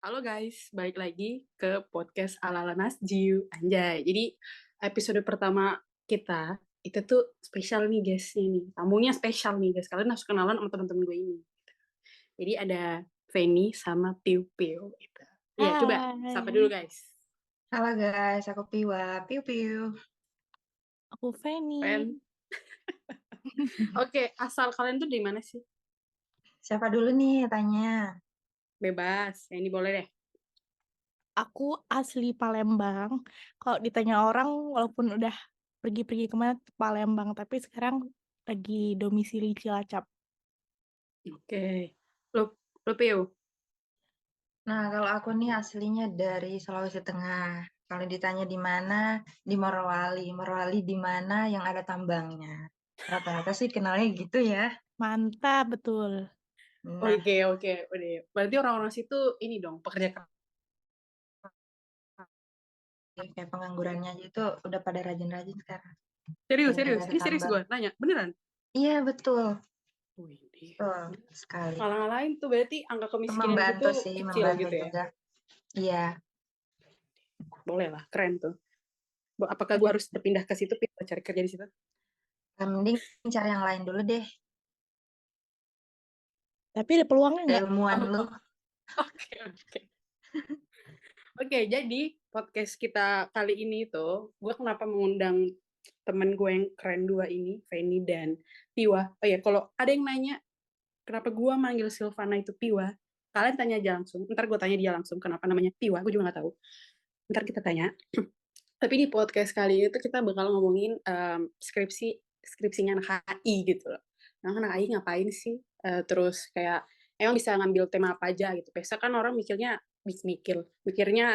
Halo guys, balik lagi ke podcast Ala-ala Nasjiu. Anjay, jadi episode pertama kita itu tuh spesial nih guys nih. Tamunya spesial nih guys. Kalian harus kenalan sama teman-teman gue ini. Jadi ada Feni sama Piu Piu. Gitu. Iya, coba sapa dulu Hai, guys. Halo guys, aku Piwa. Piu piu. aku Feni. Fen. Oke, asal kalian tuh dari mana sih? Siapa dulu nih tanya? Bebas, Feni boleh deh. Aku asli Palembang. Kalau ditanya orang, walaupun udah pergi-pergi kemana ke Palembang, tapi sekarang lagi domisili Cilacap. Oke. Lu Piu. Nah, kalau aku nih aslinya dari Sulawesi Tengah. Kalau ditanya di mana, di Morowali. Morowali di mana yang ada tambangnya. Rata-rata sih kenalnya gitu ya. Mantap, betul. Nah, Oke. Udah. Berarti orang-orang situ ini dong, pekerja keras. kayak penganggurannya aja itu udah pada rajin-rajin sekarang. Gara-gara Serius. ada Ini serius tambang. gue nanya, beneran? Iya, betul. Wih, Betul sekali. ngalah-ngalahin tuh berarti angka Itu kemiskinan di situ membantu sih, kecil membantu gitu ya. juga. Iya. Boleh lah, keren tuh. Apakah gue harus berpindah ke situ, cari kerja di situ? Mending cari yang lain dulu deh. Tapi ada peluangnya nggak? Keilmuan Oh, lu. oke. Oke, jadi podcast kita kali ini tuh, gue kenapa mengundang temen gue yang keren dua ini, Feni dan Piwa. Oh ya, kalau ada yang nanya, kenapa gue manggil Silvana itu Piwa, kalian tanya aja langsung. Ntar gue tanya dia langsung, kenapa namanya Piwa, gue juga gak tahu. Ntar kita tanya. Tapi di podcast kali ini tuh kita bakal ngomongin skripsinya anak HI gitu loh. Nah, anak HI ngapain sih? Terus kayak emang bisa ngambil tema apa aja gitu. Biasa kan orang mikirnya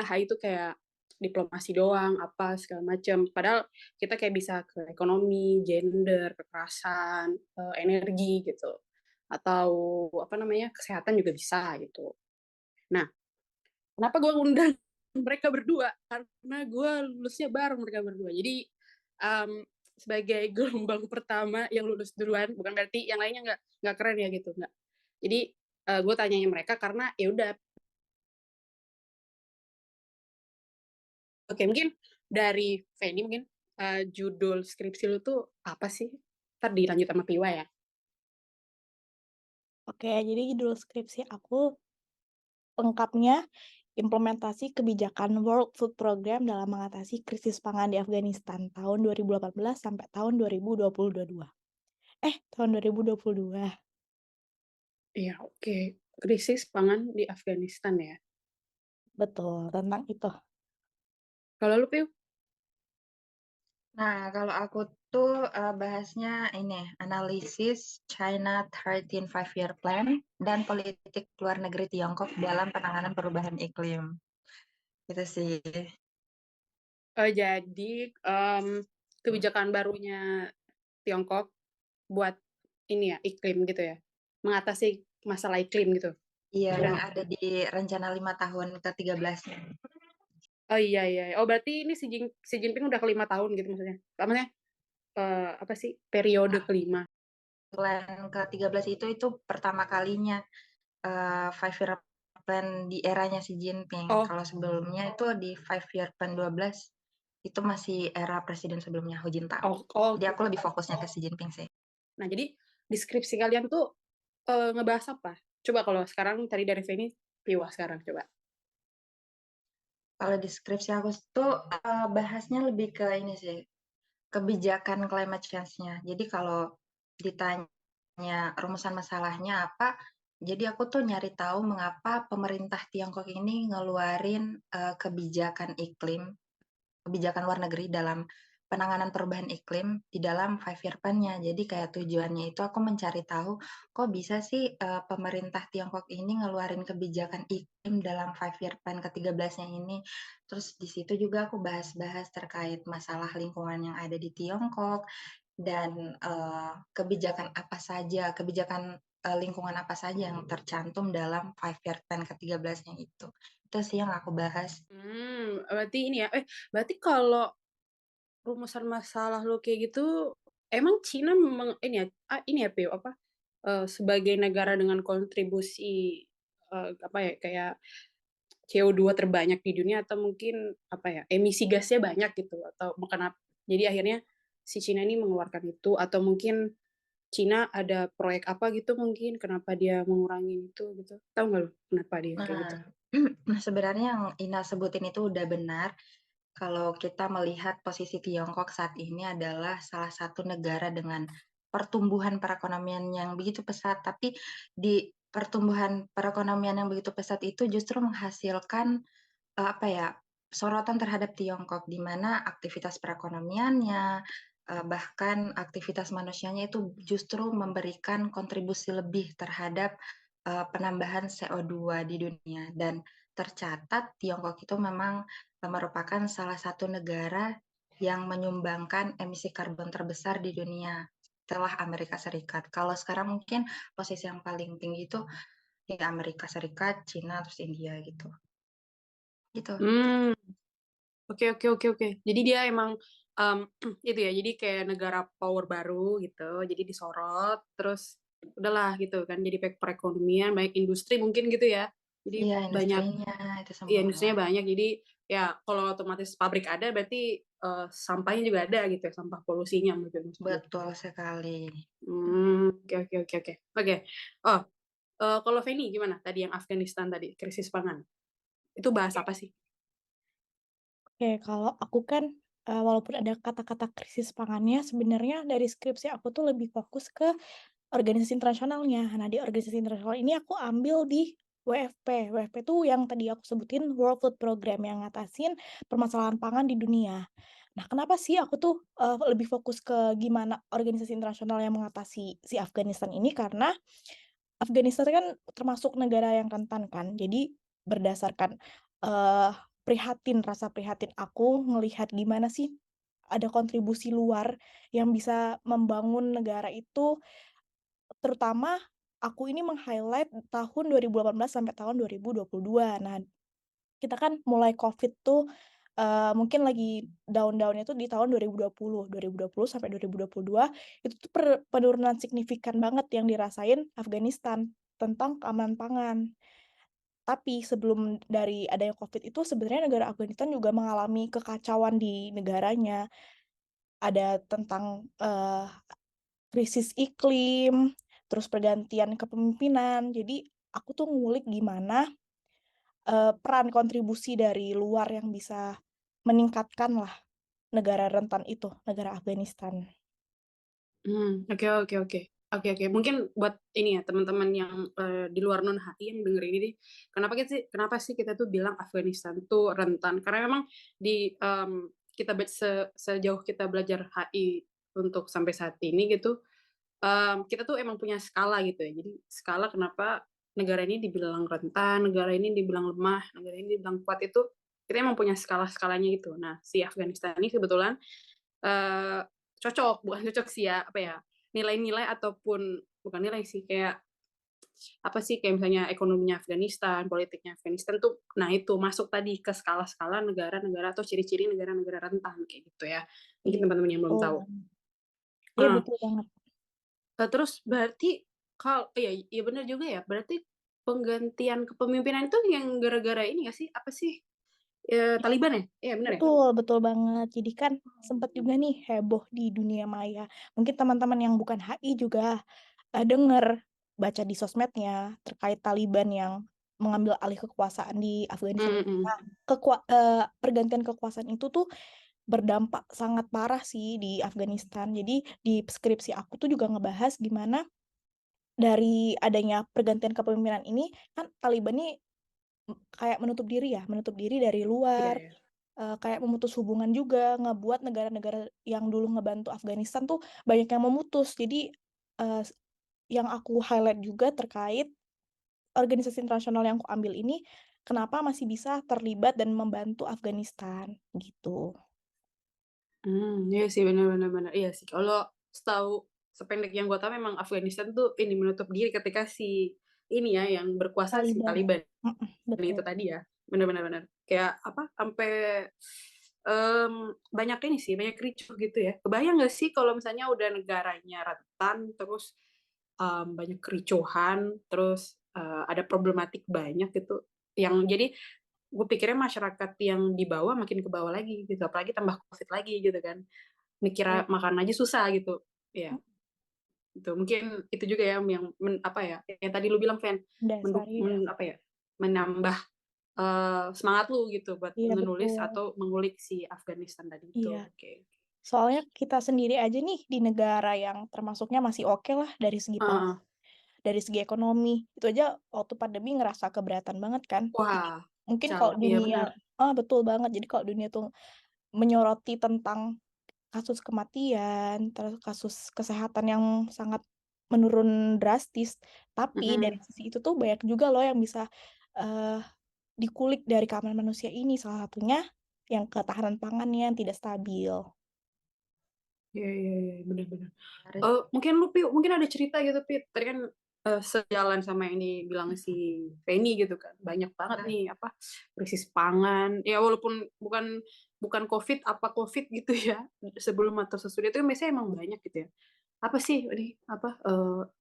HI itu kayak diplomasi doang, apa segala macam. Padahal kita kayak bisa ke ekonomi, gender, kekerasan, energi gitu. Atau apa namanya, kesehatan juga bisa gitu. Nah, kenapa gue ngundang mereka berdua? Karena gue lulusnya bareng mereka berdua. Jadi um, sebagai gelombang pertama yang lulus duluan, bukan berarti yang lainnya nggak keren ya gitu, nggak. Jadi gue tanyanya mereka karena ya udah. Oke, mungkin dari Feni mungkin judul skripsi lu tuh apa sih? Ntar dilanjut sama Piwa ya. Oke, jadi judul skripsi aku lengkapnya implementasi kebijakan World Food Program dalam mengatasi krisis pangan di Afghanistan tahun 2018 sampai tahun 2022. Tahun 2022. Iya, oke. Krisis pangan di Afghanistan ya. Betul, tentang itu. Kalau lu Piu? Nah, kalau aku tuh bahasnya ini, analisis China 13 Five-Year Plan dan politik luar negeri Tiongkok dalam penanganan perubahan iklim. Itu sih. Jadi kebijakan barunya Tiongkok buat ini ya iklim gitu ya, mengatasi masalah iklim gitu. Iya, Benar yang nggak? ada di rencana 5 tahun ke-13-nya. Oh iya. Oh berarti ini si Jinping udah kelima tahun gitu maksudnya. Maksudnya apa sih periode kelima? Plan ke-13 itu pertama kalinya Five-Year Plan di eranya Xi Jinping. Oh, Kalau sebelumnya itu di Five-Year Plan 12 itu masih era presiden sebelumnya Hu Jintao. oh. Jadi aku lebih fokusnya ke Xi Jinping sih. Nah jadi deskripsi kalian tuh ngebahas apa? Coba kalau sekarang tadi dari Feni, Piwa sekarang coba. Kalau deskripsi aku tuh bahasnya lebih ke ini sih, kebijakan climate change-nya. Jadi kalau ditanya rumusan masalahnya apa, jadi aku tuh nyari tahu mengapa pemerintah Tiongkok ini ngeluarin kebijakan luar negeri dalam penanganan perubahan iklim di dalam Five-Year Plan-nya. Jadi kayak tujuannya itu aku mencari tahu kok bisa sih pemerintah Tiongkok ini ngeluarin kebijakan iklim dalam Five-Year Plan ke-13-nya ini. Terus di situ juga aku bahas-bahas terkait masalah lingkungan yang ada di Tiongkok dan kebijakan lingkungan apa saja yang tercantum dalam Five-Year Plan ke-13-nya itu. Itu sih yang aku bahas. Berarti ini ya. Berarti kalau rumusan masalah lo kayak gitu, emang Cina memang ini ya Piu apa? Sebagai negara dengan kontribusi apa ya kayak CO2 terbanyak di dunia, atau mungkin apa ya, emisi gasnya banyak gitu, atau kenapa? Jadi akhirnya si Cina ini mengeluarkan itu, atau mungkin Cina ada proyek apa gitu, mungkin kenapa dia mengurangi itu gitu. Tahu nggak lu kenapa dia kayak gitu? Nah, nah sebenarnya yang Ina sebutin itu udah benar. Kalau kita melihat posisi Tiongkok saat ini adalah salah satu negara dengan pertumbuhan perekonomian yang begitu pesat, tapi di pertumbuhan perekonomian yang begitu pesat itu justru menghasilkan apa ya, sorotan terhadap Tiongkok, di mana aktivitas perekonomiannya, bahkan aktivitas manusianya itu justru memberikan kontribusi lebih terhadap, penambahan CO2 di dunia. Dan tercatat Tiongkok itu memang, merupakan salah satu negara yang menyumbangkan emisi karbon terbesar di dunia, setelah Amerika Serikat. Kalau sekarang mungkin posisi yang paling tinggi itu ya Amerika Serikat, Cina, terus India gitu, gitu. Hmm, oke oke oke oke. Jadi dia emang um, itu ya. Jadi kayak negara power baru gitu. Jadi disorot, terus udahlah gitu kan. Jadi perekonomian, banyak industri mungkin gitu ya. Jadi Iya, banyak, industrinya itu ya semua. industrinya banyak. Jadi ya kalau otomatis pabrik ada, berarti sampahnya juga ada gitu ya. Sampah polusinya mungkin maksudnya. Betul sekali. Oke oke oke oke. Oke. Oh, kalau Feni gimana? Tadi yang Afghanistan tadi, krisis pangan. Itu bahas apa sih? Oke, kalau aku kan, walaupun ada kata-kata krisis pangannya, sebenarnya dari skripsi aku tuh lebih fokus ke organisasi internasionalnya. Nah, di organisasi internasional ini aku ambil di WFP. WFP tuh yang tadi aku sebutin World Food Program yang ngatasin permasalahan pangan di dunia. Nah, kenapa sih aku tuh, lebih fokus ke gimana organisasi internasional yang mengatasi si Afghanistan ini, karena Afghanistan kan termasuk negara yang rentan kan. Jadi berdasarkan, eee, rasa prihatin aku ngelihat gimana sih ada kontribusi luar yang bisa membangun negara itu, terutama aku ini meng-highlight tahun 2018 sampai tahun 2022. Nah, kita kan mulai Covid tuh, mungkin lagi down-down-nya tuh di tahun 2020. 2020 sampai 2022 itu tuh penurunan signifikan banget yang dirasain Afghanistan tentang keamanan pangan. Tapi sebelum dari adanya Covid itu sebenarnya negara Afghanistan juga mengalami kekacauan di negaranya. Ada tentang, krisis iklim, terus pergantian kepemimpinan. Jadi aku tuh ngulik gimana peran kontribusi dari luar yang bisa meningkatkanlah negara rentan itu, negara Afghanistan. Oke oke oke. Oke oke. Mungkin buat ini ya, teman-teman yang di luar non-HI yang denger ini nih, kenapa sih kita tuh bilang Afghanistan tuh rentan? Karena memang di sejauh kita belajar HI untuk sampai saat ini gitu, kita tuh emang punya skala gitu ya. Jadi skala kenapa negara ini dibilang rentan, negara ini dibilang lemah, negara ini dibilang kuat, itu kita emang punya skala-skalanya gitu. Nah, si Afghanistan ini kebetulan Eee, cocok, bukan cocok sih ya, apa ya, nilai-nilai ataupun bukan nilai sih, kayak apa sih, kayak misalnya ekonominya Afghanistan, politiknya Afghanistan tuh, nah itu masuk tadi ke skala-skala negara-negara atau ciri-ciri negara-negara rentan kayak gitu ya. Mungkin Iya, teman-teman yang belum betul tahu. banget. Iya, Heeh, betul banget. terus berarti iya iya bener juga ya, berarti penggantian kepemimpinan itu yang gara-gara ini nggak sih, apa sih, Taliban ya? Iya bener ya? Betul, betul banget. Jadi kan sempet juga nih heboh di dunia maya. Mungkin teman-teman yang bukan HI juga, denger, baca di sosmednya terkait Taliban yang mengambil alih kekuasaan di Afghanistan. Mhm mhm. Nah, pergantian kekuasaan itu tuh berdampak sangat parah sih di Afghanistan. Jadi di skripsi aku tuh juga ngebahas gimana dari adanya pergantian kepemimpinan ini, kan Taliban nih, kayak menutup diri dari Iya luar, iya. kayak memutus hubungan juga, ngebuat negara-negara yang dulu ngebantu Afghanistan tuh banyak yang memutus. Jadi, eee, yang aku highlight juga terkait organisasi internasional yang aku ambil ini, kenapa masih bisa terlibat dan membantu Afghanistan, gitu. Iya sih, bener bener bener, iya sih. Kalau setahu sependek yang gue tahu memang Afghanistan tuh ini, menutup diri ketika si ini ya, yang berkuasa si Taliban, Taliban betul. itu tadi ya. Bener bener bener. Kayak apa, sampai, banyak ini sih, banyak ricuh gitu ya. Kebayang nggak sih kalau misalnya udah negaranya rentan, terus, banyak kericuhan, terus, ada problematik banyak gitu, yang jadi gue pikirnya masyarakat yang di bawah makin ke bawah lagi gitu, apalagi tambah COVID lagi gitu kan, mikir makan aja susah gitu ya. Itu mungkin itu juga ya yang apa ya yang tadi lu bilang Fen, Dasar ya. apa ya, menambah semangat lu gitu buat Iya menulis betul. atau mengulik si Afghanistan tadi itu. Iya. Oke. Soalnya kita sendiri aja nih di negara yang termasuknya masih oke lah dari segi dari segi ekonomi. Itu aja waktu pandemi ngerasa keberatan banget kan. Jadi Wah, mungkin kalau iya dunia, benar. betul banget. Jadi kalau dunia tuh menyoroti tentang kasus kematian, terus kasus kesehatan yang sangat menurun drastis. Tapi dari sisi itu tuh banyak juga loh yang bisa eh, dikulik dari keamanan manusia ini. Salah satunya yang ketahanan pangannya yang tidak stabil. Iya, benar-benar. Harus Mungkin lu Pi, mungkin ada cerita gitu Pi. Tadi kan sejalan sama yang dibilang si Feni gitu kan. Banyak banget nih apa krisis pangan. Ya walaupun bukan bukan COVID apa COVID gitu ya. Sebelum atau sesudah itu biasanya emang banyak gitu ya. Apa sih ini apa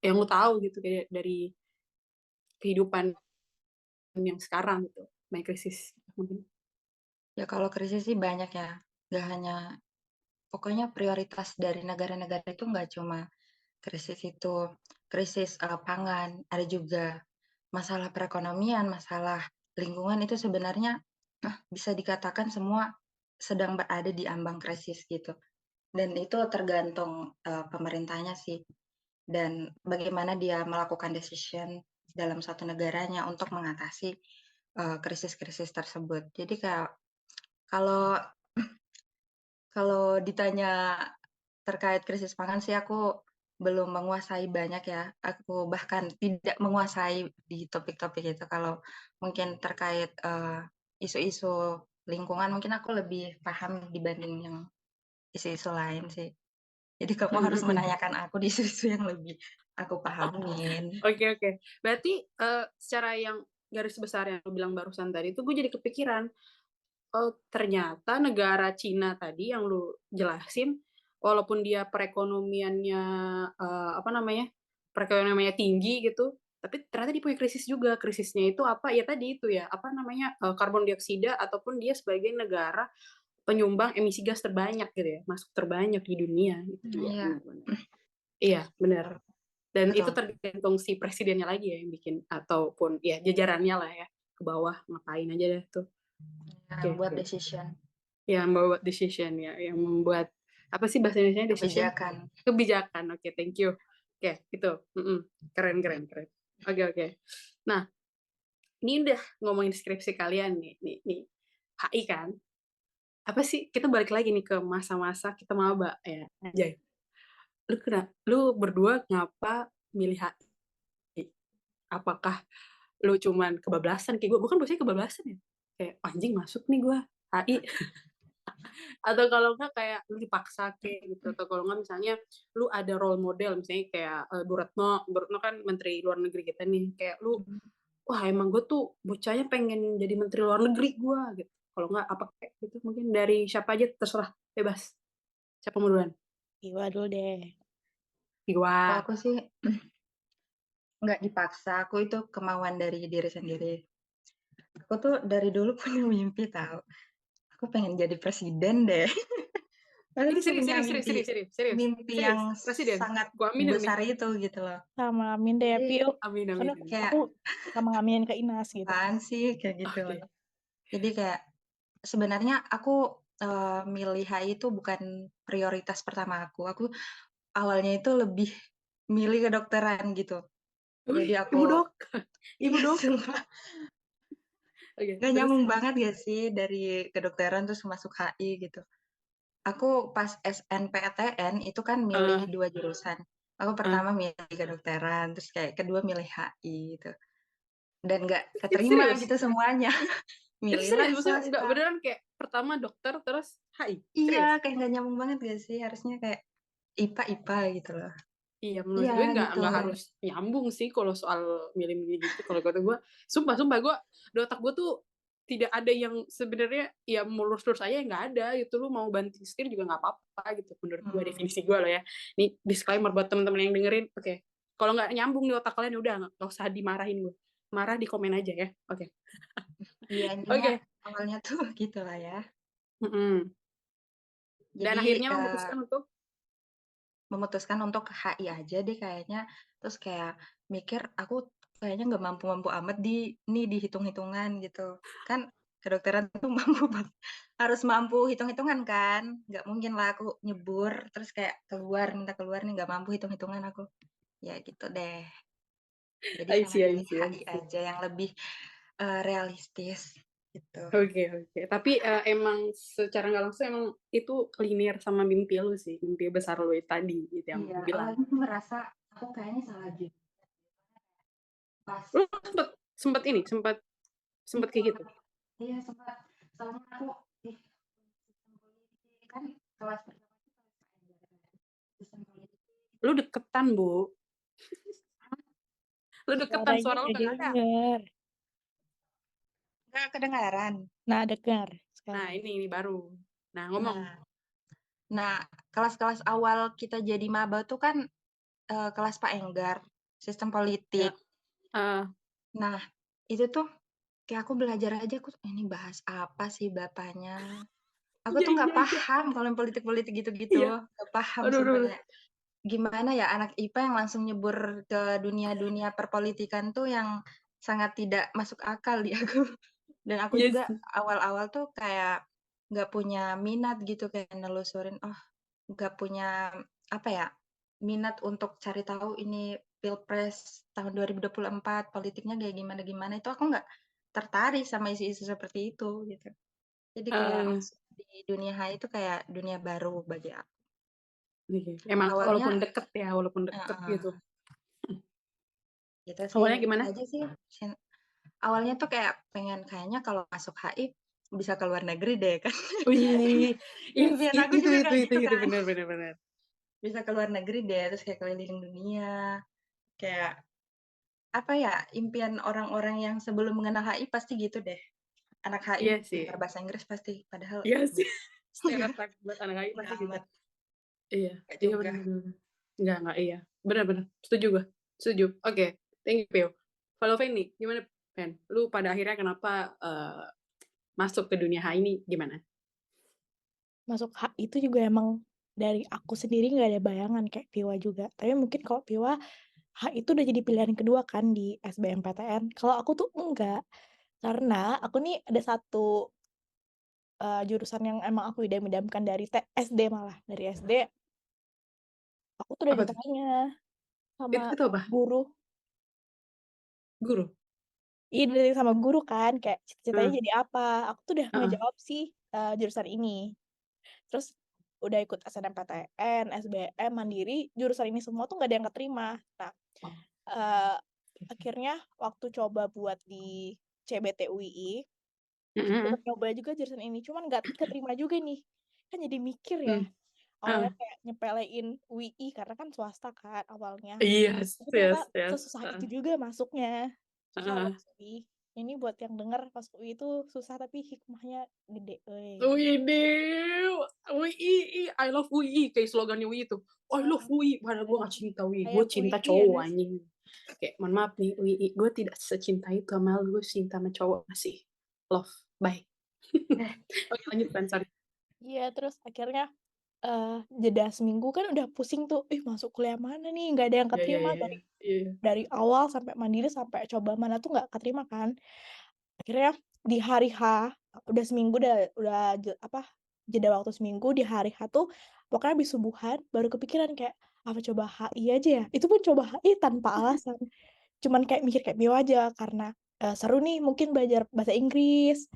yang lu tahu gitu kayak dari kehidupan yang sekarang gitu. Main krisis mungkin. ya kalau krisis sih banyak ya, nggak hanya pokoknya prioritas dari negara-negara itu nggak cuma krisis itu, krisis, pangan, ada juga masalah perekonomian, masalah lingkungan itu sebenarnya, bisa dikatakan semua sedang berada di ambang krisis gitu. Dan itu tergantung, pemerintahnya sih, dan bagaimana dia melakukan decision dalam suatu negaranya untuk mengatasi, krisis-krisis tersebut. Jadi kayak kalau kalau ditanya terkait krisis pangan sih aku belum menguasai banyak ya, aku bahkan tidak menguasai di topik-topik itu. Kalau mungkin terkait, isu-isu lingkungan mungkin aku lebih paham dibanding yang isu-isu lain sih. Jadi kamu harus menanyakan aku di isu-isu yang lebih aku pahamin. Oke. Berarti secara yang garis besar yang lu bilang barusan tadi itu gue jadi kepikiran. Oh, ternyata negara Cina tadi yang lu jelasin, walaupun dia perekonomiannya apa namanya, perekonomiannya tinggi gitu, tapi ternyata dia punya krisis juga. Krisisnya itu apa? Ya tadi itu ya, apa namanya, karbon dioksida ataupun dia sebagai negara penyumbang emisi gas terbanyak gitu ya, masuk terbanyak di dunia. Itu juga Iya, benar-benar. Iya, benar. Dan itu betul. tergantung si presidennya lagi ya yang bikin ataupun ya jajarannya lah ya ke bawah ngapain aja deh tuh. Yang buat Oke. decision, Yang membuat decision ya, yang membuat apa sih bahasa Indonesia decision? kebijakan. Kebijakan. Oke, thank you. Oke, itu. Keren. Oke. Nah, ini udah ngomongin skripsi kalian nih. HI kan? Apa sih? Kita balik lagi nih ke masa-masa kita maba ya. Jay, lu berdua ngapa milih HI? Apakah lu cuman kebablasan kayak gue kan biasanya kebablasan ya? Kayak anjing masuk nih gue HI. Atau kalau enggak kayak lu dipaksa kayak gitu, atau kalau enggak misalnya lu ada role model misalnya kayak Bu Retno kan menteri luar negeri kita nih, kayak lu wah emang gue tuh bocahnya pengen jadi menteri luar negeri gue gitu. Kalau enggak apa kayak gitu mungkin dari siapa aja terserah, bebas. Siapa mau duluan? Iwa dulu deh. Kalau Iwa. aku sih nggak dipaksa, aku itu kemauan dari diri sendiri. Aku tuh dari dulu punya mimpi tahu. Aku pengen jadi presiden deh. Padahal Ini itu punya mimpi serius. yang Presiden. sangat Gua aminin nih. besar itu gitu loh. Sama amin deh ya, Jadi Pio. Amin. Karena kayak aku sama ngaminin ke Inas gitu. apaan sih kayak gitu Oke. loh. Jadi kayak sebenarnya aku milih HI itu bukan prioritas pertama aku. Aku awalnya itu lebih milih kedokteran gitu. Jadi Ibu aku dok. Ibu iya dok. sumpah. Oke, Gak terus. nyambung banget gak sih dari kedokteran terus masuk HI gitu. Aku pas SNPTN itu kan milih Eh, 2 jurusan. Aku eh. pertama milih kedokteran, terus kayak kedua milih HI gitu. Dan nggak keterima Serius? gitu semuanya. Itu Milihlah serius, maksudnya nggak swasta. beneran kayak pertama dokter terus HI? Iya, Serius? kayak nggak nyambung banget gak sih? Harusnya kayak IPA gitu loh. Iya, menurut Iya gue gitu. nggak harus nyambung sih kalau soal milih-milih gitu. Kalau kata gue, sumpah gue di otak gue tuh tidak ada yang sebenarnya ya mulus-lurus aja nggak ada gitu. Lu mau banting setir juga nggak apa-apa gitu. Menurut gue Hmm. definisi gue loh ya. Ini disclaimer buat teman-teman yang dengerin. Oke. Kalau nggak nyambung di otak kalian ya udah nggak usah dimarahin gue. Marah di komen aja ya. Oke. Iya, intinya Oke. awalnya tuh gitulah ya. Mm-mm. Dan Jadi, akhirnya memutuskan untuk HI aja deh kayaknya, terus kayak mikir, aku kayaknya nggak mampu-mampu amat di hitung-hitungan gitu. Kan kedokteran tuh harus mampu hitung-hitungan kan, nggak mungkin lah aku nyebur, terus kayak minta keluar nih, nggak mampu hitung-hitungan aku. Ya gitu deh. Jadi I karena see, I milih see, I HI see. aja yang lebih, realistis, gitu. Oke. Tapi emang secara nggak langsung emang itu linear sama mimpi lu sih, mimpi besar lu tadi gitu yang Iya, lu bilang. awalnya tuh ngerasa aku kayaknya salah juga pas Lu sempet kayak gitu. iya sempat, soalnya aku ih, sistem politik kan kelas pertama itu kelas pelajaran sistem politik Lu deketan, Bu. Lu deketan, Suaranya suara lu nggak nggak ada. denger. nggak kedengaran. Nah, dengar Nah, sekarang. ini baru. Nah, ngomong. Nah, nah kelas-kelas awal kita jadi maba tuh kan kelas Pak Enggar, sistem Ya. politik. Eh, Nah, itu tuh kayak aku belajar aja, aku ini bahas apa sih bapaknya? Aku iya, tuh nggak iya, iya. paham kalau yang politik-politik gitu-gitu, Iya. nggak paham Aduh, aduh, sumpah aduh. kayak gimana ya anak IPA yang langsung nyebur ke dunia-dunia perpolitikan tuh yang sangat tidak masuk akal di aku. Dan aku Iya juga sih. awal-awal tuh kayak nggak punya minat gitu kayak nelusurin, oh nggak punya apa ya minat untuk cari tahu ini pilpres tahun 2024 politiknya kayak gimana-gimana itu aku nggak tertarik sama isu-isu seperti itu gitu. Jadi kayak Eh, masuk di dunia HI itu kayak dunia baru bagi aku. iya. Emang Awalnya walaupun deket gitu. heeh, gitu sih, Awalnya itu gimana? aja sih. Awalnya tuh kayak pengen kayaknya kalau masuk HI bisa ke luar negeri deh kan. Wih, Impian aku itu juga itu kayak itu gitu itu kan. benar benar benar. Bisa ke luar negeri deh, terus kayak keliling dunia. Kayak apa ya, impian orang-orang yang sebelum mengenal HI pasti gitu deh. Anak HI Iya sih. pintar bahasa Inggris pasti, padahal Iya sih. Stereotip buat anak AI enggak pasti gitu. amat, Iya, enggak iya juga. benar benar. Enggak iya. Benar-benar. Setuju gue. Setuju. Oke, thank you, Pio. Kalau Fanny, gimana, Pen? Lu pada akhirnya kenapa masuk ke dunia HI ini gimana? Masuk HI itu juga emang dari aku sendiri nggak ada bayangan kayak Piwa juga. Tapi mungkin kalau Piwa, HI itu udah jadi pilihan kedua kan di SBMPTN. Kalau aku tuh enggak. Karena aku nih ada satu jurusan yang emang aku idam-idamkan dari SD malah. Dari SD, aku tuh udah Apa tuh? ditanya sama Itu apa? guru. Guru. Iya, dari sama guru kan, kayak cita-citanya Heeh. jadi apa. Aku tuh udah Heeh. ngejawab sih jurusan ini. Terus udah ikut SNMPTN, SBM, Mandiri, jurusan ini semua tuh nggak ada yang keterima. Nah, Oh, eh, oke. akhirnya waktu coba buat di CBT UI, aku Mm-mm. sempet nyoba juga jurusan ini, cuman nggak keterima juga nih. Kan jadi mikir ya, Hmm. awalnya Ah. kayak nyepelein UI karena kan swasta kan awalnya. Yes, Tapi ternyata yes, yes. sesusah itu juga masuknya. Susah loh Heeh. masuk UI. Ini buat yang denger pas UI itu susah tapi hikmahnya gede. Widih, UI, I love UI, kayak slogannya UI itu. I love UI, padahal gue gak cinta UI, gue Sayang cinta UI ya cowok guys. anjing. Kayak, mohon maaf nih UI, gue tidak secinta itu sama lu, gue cinta sama cowok masih. Love, bye. Oke, lanjut kan, sorry. Iya, terus akhirnya jeda seminggu kan udah pusing tuh, masuk kuliah mana nih? Nggak ada yang Iya, iya, keterima iya, dari iya. dari awal sampai mandiri sampai coba mana tuh nggak keterima kan. Akhirnya di hari H, udah seminggu apa jeda waktu seminggu di hari H tuh pokoknya habis subuhan baru kepikiran kayak apa coba HI aja ya. Itu pun coba HI tanpa alasan. Cuman kayak mikir kayak bio aja karena seru nih mungkin belajar bahasa Inggris.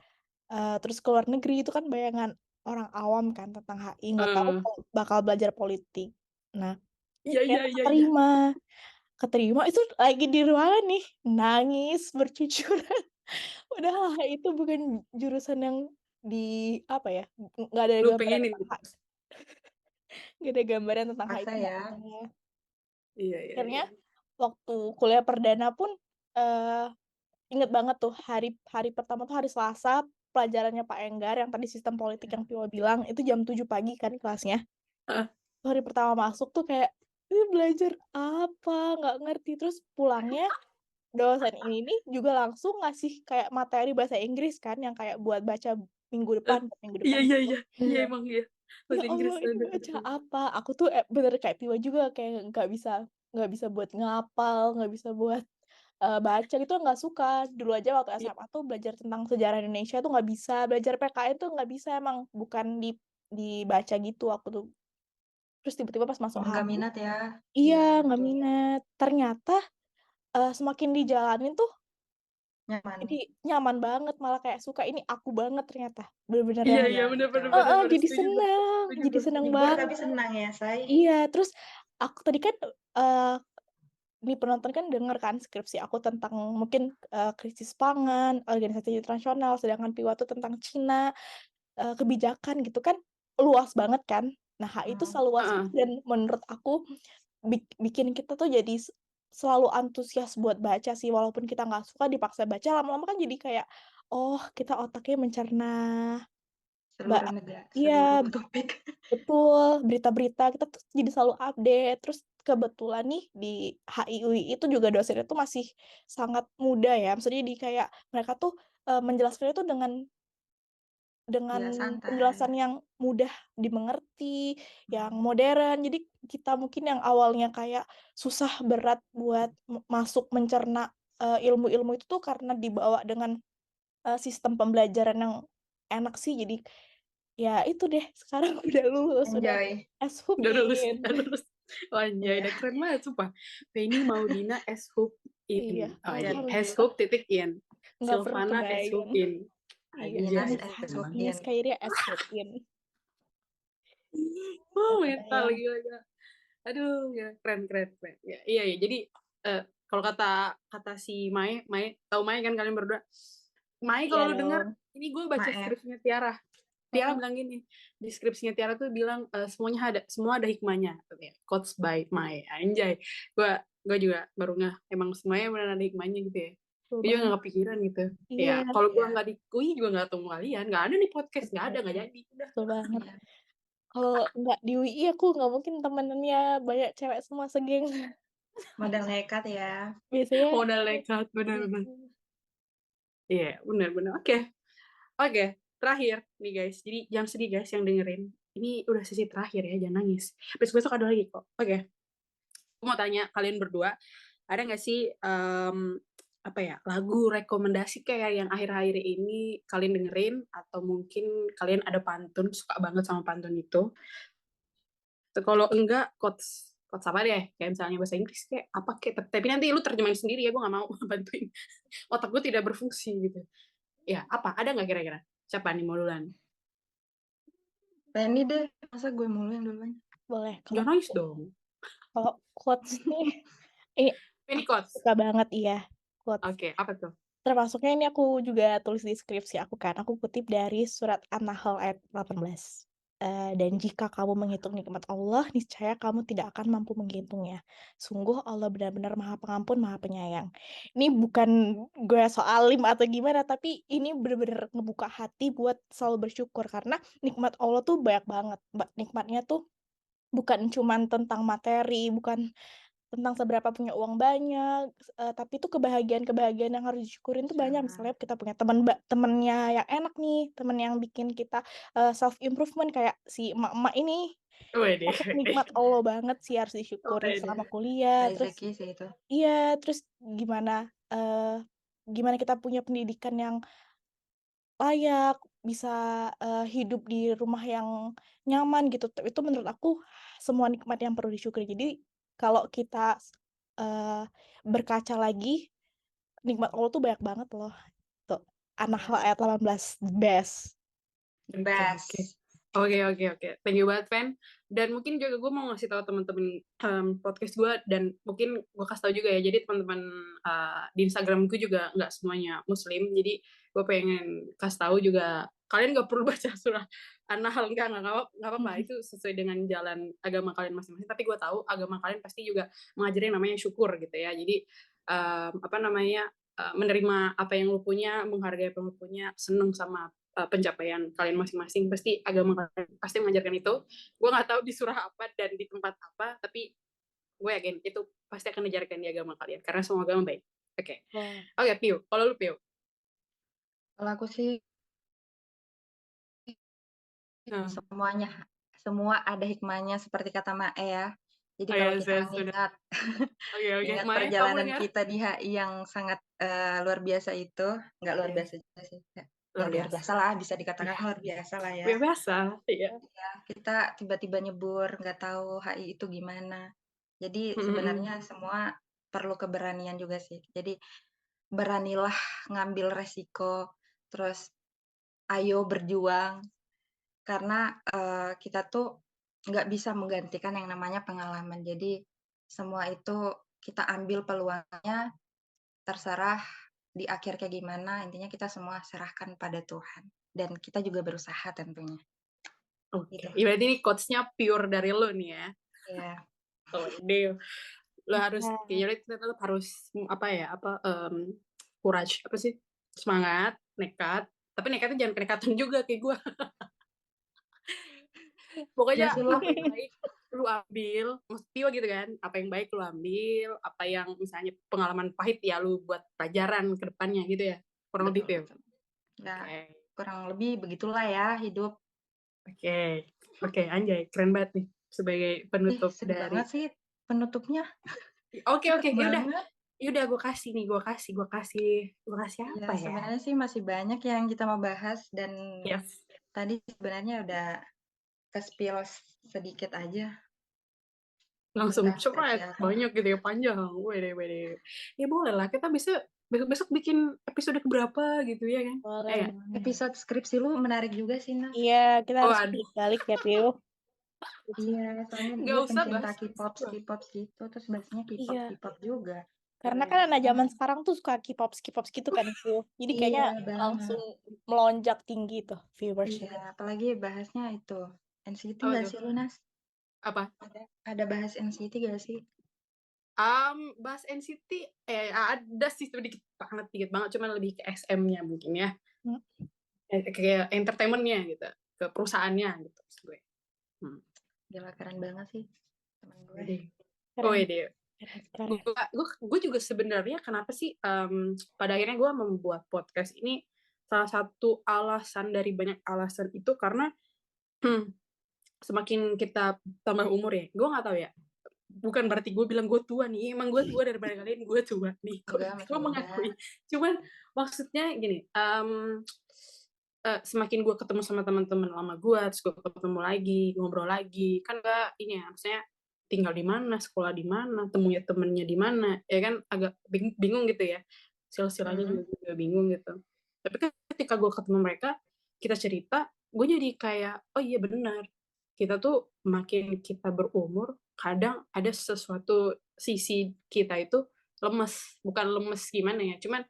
Terus ke luar negeri itu kan bayangan orang awam kan tentang HI, nggak tahu Eh, kalau bakal belajar politik. Nah, Iya, iya, ternyata iya, iya. keterima itu lagi di ruangan nih, nangis bercucuran. Padahal HI itu bukan jurusan yang di apa ya, nggak ada Lu gambaran pengenin tentang gitu. HI, nggak ada gambaran tentang HI Paksa itu ya. apa. Iya, iya, Akhirnya iya. waktu kuliah perdana pun eh inget banget tuh hari pertama tuh hari Selasa, pelajarannya Pak Enggar yang tadi sistem politik yang Piwa bilang itu jam 7 pagi kan kelasnya. Ah, Hari pertama masuk tuh kayak ini belajar apa nggak ngerti, terus pulangnya dosen ini juga langsung ngasih kayak materi bahasa Inggris kan yang kayak buat baca minggu Eh, depan iya iya gitu. iya iya Iya. emang iya. Ya Bahasa Inggris Allah, ini ada. baca apa? Aku tuh bener kayak Piwa juga kayak nggak bisa buat ngapal, nggak bisa buat baca gitu nggak suka. Dulu aja waktu Iya. SMA tuh belajar tentang sejarah Indonesia tuh nggak bisa, belajar PKN tuh nggak bisa emang bukan dibaca gitu aku tuh. Terus tiba-tiba pas masuk Nggak HAMU, minat ya? Iya, iya nggak betul. minat. Ternyata semakin dijalanin tuh Nyaman. jadi nyaman banget, malah kayak suka, ini aku banget ternyata. Bener-bener Iya yang iya Iya, benar betul. benar benar benar jadi setuju tuh. seneng, Setuju jadi tuh. seneng Libur tapi banget. senang ya, Say? Iya, terus aku tadi kan, nih penonton kan denger kan skripsi aku tentang mungkin, krisis pangan, organisasi internasional, sedangkan Piwa tuh tentang Cina, kebijakan gitu kan, luas banget kan. Nah, HI itu seluas itu Heeh. dan menurut aku bikin kita tuh jadi selalu antusias buat baca sih, walaupun kita nggak suka dipaksa baca, lama-lama kan jadi kayak, oh kita otaknya mencerna ba Seluruh iya, topik. betul, berita-berita kita tuh jadi selalu update. Terus kebetulan nih di HI UI itu juga dosennya tuh masih sangat muda ya, maksudnya di kayak mereka tuh, menjelaskannya tuh dengan Iya, santai. penjelasan yang mudah dimengerti, yang modern. Jadi kita mungkin yang awalnya kayak susah berat buat masuk mencerna, ilmu-ilmu itu tuh karena dibawa dengan, sistem pembelajaran yang enak sih. Jadi ya itu deh, sekarang udah lulus, udah Enjoy. Udah lulus, S-Hub-in. udah lulus. Anjay, Iya. udah keren banget sumpah. Penny Maudina S-Hub Iya, in. Oh iya, alhamdulillah, S-Hub titik in. nggak pernah Silvana S-Hub kebayang. in. Iya, Dinas Anjay, Miss keren banget. SUIN. Miss Kairia S-Hub-in, nggak Oh, mental kebayang. gila. Aduh, ya keren keren keren. Ya, iya ya. Jadi kalau kata kata si Mai, tahu Mai kan kalian berdua. Mai Iya kalau lu dengar, dong. ini gue baca Maaf. skripsinya Tiara. Tiara Mhm. bilang gini, di skripsinya Tiara tuh bilang semua ada hikmahnya. Quotes by Mai. Anjay. Gue juga baru ngeh emang semuanya benar ada hikmahnya gitu ya. Betul Gue juga banget. gak kepikiran gitu. Iya, Ya, kalau gue Iya. nggak di UI juga nggak ketemu kalian. Nggak ada nih podcast, nggak ada, betul. nggak jadi. Udah. Betul banget. Iya. Kalau nggak di UI aku nggak mungkin temenannya banyak cewek semua segeng. Modal nekat ya. Biasanya Modal nekat, benar-benar. mhm, Iya, benar-benar. Oke, terakhir nih guys. Jadi jangan sedih guys yang dengerin. Ini udah sesi terakhir ya, jangan nangis. Besok-besok ada lagi kok. Oke, aku mau tanya kalian berdua, ada nggak sih apa ya lagu rekomendasi kayak yang akhir-akhir ini kalian dengerin atau mungkin kalian ada pantun suka banget sama pantun itu? Atau kalau enggak quotes quotes apa deh? Kayak misalnya bahasa Inggris kayak apa kayak tapi nanti lu terjemahin sendiri ya, gue nggak mau bantuin. Otak gue tidak berfungsi gitu. Ya, apa? Ada nggak kira-kira? Siapa nih mau duluan? Penny deh. Masa gue mulu yang duluan? boleh. Jangan nangis dong. Kalau quotes nih, ini Ini aku quotes. suka banget iya, quotes. Oke, apa tuh? Termasuknya ini aku juga tulis di skripsi aku kan, aku kutip dari surat An-Nahl ayat 18. Dan jika kamu menghitung nikmat Allah, niscaya kamu tidak akan mampu menghitungnya. Sungguh Allah benar-benar Maha Pengampun, Maha Penyayang. Ini bukan gue so alim atau gimana, tapi ini bener-bener ngebuka hati buat selalu bersyukur karena nikmat Allah tuh banyak banget. Nikmatnya tuh bukan cuman tentang materi, bukan tentang seberapa punya uang banyak, tapi itu kebahagiaan-kebahagiaan yang harus disyukurin tuh banyak. Misalnya kita punya temennya yang enak nih, temen yang bikin kita, self improvement kayak si emak-emak ini, Wede. masuk nikmat Allah banget sih, harus disyukurin Wede. selama kuliah. Terus Rezeki sih itu. iya, terus gimana kita punya pendidikan yang layak, bisa, hidup di rumah yang nyaman gitu. Itu menurut aku semua nikmat yang perlu disyukuri. Jadi kalau kita, eee, berkaca lagi, nikmat Allah tuh banyak banget loh. Tuh, An-Nahl Yes. ayat 18, the best. The Oke, oke. best. Oke. Thank you banget, Fan. Dan mungkin juga gue mau ngasih tahu teman-teman podcast gue dan mungkin gue kasih tahu juga ya. Jadi teman-teman di Instagram gue juga nggak semuanya Muslim. Jadi gue pengen kasih tahu juga kalian gak perlu baca surah An-Nahl nggak apa-apa. Itu sesuai dengan jalan agama kalian masing-masing. Tapi gue tahu agama kalian pasti juga mengajarin namanya syukur gitu ya. Jadi apa namanya menerima apa yang lu punya, menghargai apa yang lu punya, seneng sama pencapaian kalian masing-masing. Pasti agama kalian pasti mengajarkan itu. Gue nggak tahu di surah apa dan di tempat apa, tapi gue yakin itu pasti akan diajarkan di agama kalian karena semua agama baik. Oke. Wah. Oke, Piu. Kalau lu, Piu? Kalau aku sih Nah, semua ada hikmahnya seperti kata Mae ya. Jadi oh kalau yes, kita yes, bener. mengingat Oke. ingat Maya, kamu perjalanan dengar? kita di HI yang sangat luar biasa itu, nggak luar Yes, biasa juga sih, ya luar luar biasa. biasa lah, bisa dikatakan Iya, luar biasa lah ya. biasa. Iya. Kita tiba-tiba nyebur, nggak tahu HI itu gimana. Jadi Mm-mm. sebenarnya semua perlu keberanian juga sih. Jadi beranilah ngambil resiko, terus ayo berjuang, karena kita tuh nggak bisa menggantikan yang namanya pengalaman. Jadi semua itu kita ambil peluangnya, terserah di akhir kayak gimana, intinya kita semua serahkan pada Tuhan. Dan kita juga berusaha tentunya. Oke. Gitu. Berarti ini quotes-nya pure dari lu nih ya. Ya, Oh, Deal. Lo harus, Nah, kayaknya kita tetap harus, courage, apa sih? Semangat, nekat. Tapi nekatnya jangan kenekatan juga kayak gue. ya Pokoknya sih lu. apa yang baik lu ambil, mesti gitu kan, apa yang baik lu ambil, apa yang misalnya pengalaman pahit ya lu buat pelajaran ke depannya gitu ya, kurang lebih Betul, Pil. betul. Ya, Oke, kurang lebih begitulah ya hidup. oke, oke, anjay, keren banget nih sebagai penutup Sedih dari. banget sih penutupnya. Oke, Cepet yaudah, banget. yaudah gue kasih nih, gue kasih Ya, apa ya? sebenarnya sih masih banyak yang kita mau bahas dan Yes. tadi sebenarnya udah ke-spill sedikit aja Langsung tentang skripsi cepet, aku. banyak gitu ya, panjang. Wede. Ya boleh lah, kita bisa besok-besok bikin episode keberapa gitu ya kan? boleh Ya. banget. Episode skripsi lu menarik juga sih, Nas. Iya, kita Oh, harus aduh, balik ya, Piu. Iya, soalnya nggak dia usah pencinta bahas. K-pop gitu, terus bahasnya Iya, K-pop juga. karena Luar kan anak biasa. zaman sekarang tuh suka K-pop gitu kan, Piu. Jadi kayaknya Iya banget. langsung melonjak tinggi tuh viewersnya. Iya, apalagi bahasnya itu NCT Apa nggak tuh? sih lu, Nas? Apa? Ada bahas NCT gak sih? Bahas NCT, ada sih sedikit banget, cuman lebih ke SM-nya mungkin ya. Hmm. Kayak entertainment-nya gitu, ke perusahaannya gitu maksud gue. Hmm. Gila keren banget sih teman gue. Wede. Oh, Keren, wede. keren. Gue juga sebenarnya kenapa sih pada akhirnya gue membuat podcast ini, salah satu alasan dari banyak alasan itu karena semakin kita tambah umur ya, gue nggak tahu ya, bukan berarti gue bilang gue tua nih, emang gue tua daripada kalian, gue tua nih kok Enggak, masih gue muda. mengakui, cuman maksudnya gini, semakin gue ketemu sama teman-teman lama gue, terus gue ketemu lagi, ngobrol lagi, kan gue ini ya, maksudnya tinggal di mana, sekolah di mana, temunya temennya di mana, ya kan agak bingung gitu ya, silsilahnya juga bingung gitu. Tapi kan ketika gue ketemu mereka, kita cerita, gue jadi kayak, oh iya benar, kita tuh makin kita berumur, kadang ada sesuatu sisi kita itu lemes, bukan lemes gimana ya, cuman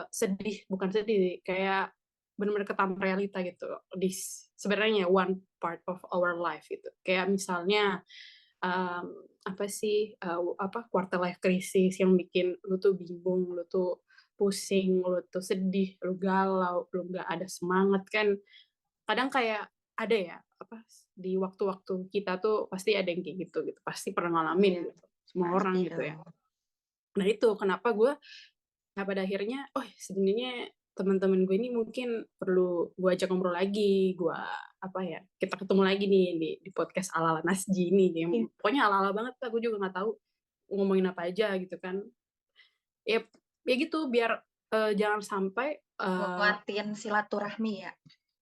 sedih, bukan sedih, kayak benar-benar ketampar realita gitu di sebenarnya one part of our life gitu, kayak misalnya apa sih, quarter life crisis yang bikin lu tuh bingung, lu tuh pusing, lu tuh sedih, lu galau, lu nggak ada semangat kan, kadang kayak ada ya, di waktu-waktu kita tuh pasti ada yang kayak gitu pasti pernah ngalamin gitu, semua Pasti orang gitu ya. dong. Nah itu kenapa gue, nah pada akhirnya, oh sebenarnya teman-teman gue ini mungkin perlu gue ajak ngobrol lagi, kita ketemu lagi nih di podcast ala-ala Nasji ini, Iya. pokoknya ala-ala banget lah, gue juga nggak tahu ngomongin apa aja gitu kan, ya gitu biar jangan sampai Nguatin silaturahmi ya.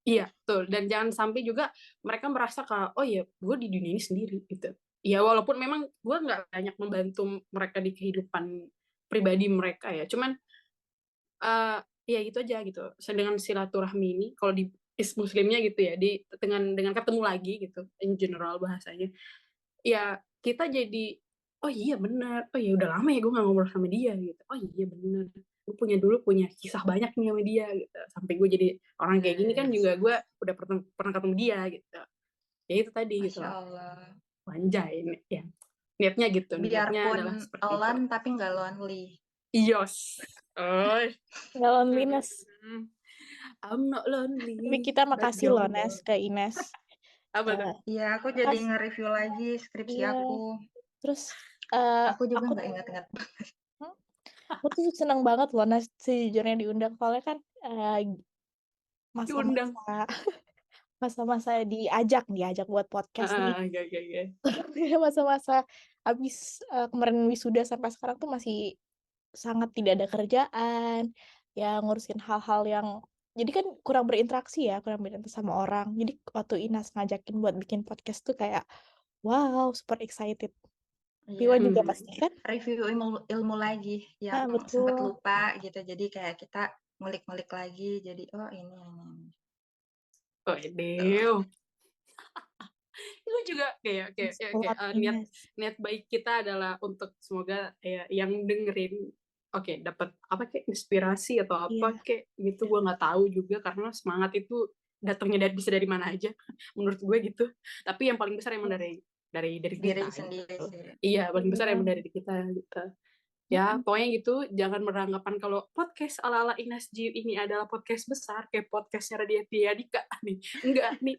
iya betul, dan jangan sampai juga mereka merasa kalau oh ya gue di dunia ini sendiri gitu ya, walaupun memang gue nggak banyak membantu mereka di kehidupan pribadi mereka ya, cuman ya gitu aja gitu. Dengan silaturahmi ini, kalau di muslimnya gitu ya, dengan ketemu lagi gitu, in general bahasanya, ya kita jadi, oh iya benar, oh ya udah lama ya gue nggak ngobrol sama dia gitu. Oh iya benar, gue dulu punya kisah banyak nih sama dia gitu. Sampai gue jadi orang kayak gini kan juga gue udah pernah ketemu dia gitu. Ya itu tadi gitu Masya lah. Allah. Anjay ini ya. Niatnya gitu, niatnya Biarpun adalah seperti itu. alone tapi nggak lonely. Yos. Oh. Nggak loneliness. I'm not lonely. Tapi kita But makasih loh, Nes, ke Ines. apa tuh? Iya, aku jadi nge-review lagi skripsi Iya. aku. Terus Aku juga aku nggak ingat-ingat. Aku tuh seneng banget loh Nas sejujurnya diundang, soalnya kan, Diundang. masa-masa masa-masa diajak buat podcast nih. Oke. Masa-masa habis, kemarin wisuda sampai sekarang tuh masih sangat tidak ada kerjaan, ya ngurusin hal-hal yang jadi kan kurang berinteraksi sama orang. Jadi waktu Inas ngajakin buat bikin podcast tuh kayak, wow, super excited. Piwa Iya, juga Mhm. pasti kan? review ilmu lagi yang sempet Betul. lupa gitu. Jadi kayak kita ngulik-ngulik lagi, jadi, oh ini. Gitu. Waduh. Itu juga kayak Thanks a lot, niat Ines. niat baik kita adalah untuk semoga ya yang dengerin dapat apa kayak inspirasi atau apa Iya. kayak gitu, gue nggak tahu juga karena semangat itu datangnya bisa dari mana aja menurut gue gitu, tapi yang paling besar emang dari Diri kita sendiri gitu. sih. Iya, paling besar emang Iya. dari kita gitu ya. Mhm. Pokoknya gitu, jangan beranggapan kalau podcast ala-ala Ines Ji ini adalah podcast besar kayak podcastnya Raditya Dika nih, enggak nih.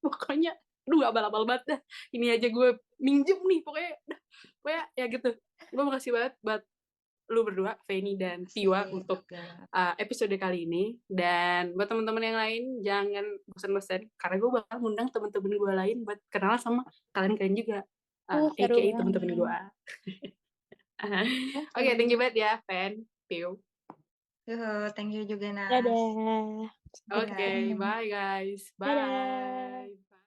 Pokoknya abal-abal banget dah, ini aja gue minjem nih pokoknya ya gitu. Gue makasih banget buat lu berdua, Feni dan Tiwa, Makasih untuk juga. episode kali ini. Dan buat teman-teman yang lain, jangan bosan-bosan karena gue bakal ngundang teman-teman gue lain buat kenalan sama kalian juga, Seru aka teman-teman banget. gue. Oke, thank you banget ya, Fen, Piu. Yuhu, thank you juga Nas. Dadah. Sampai Oke, Dadah. ketemu. bye guys, bye. Dadah.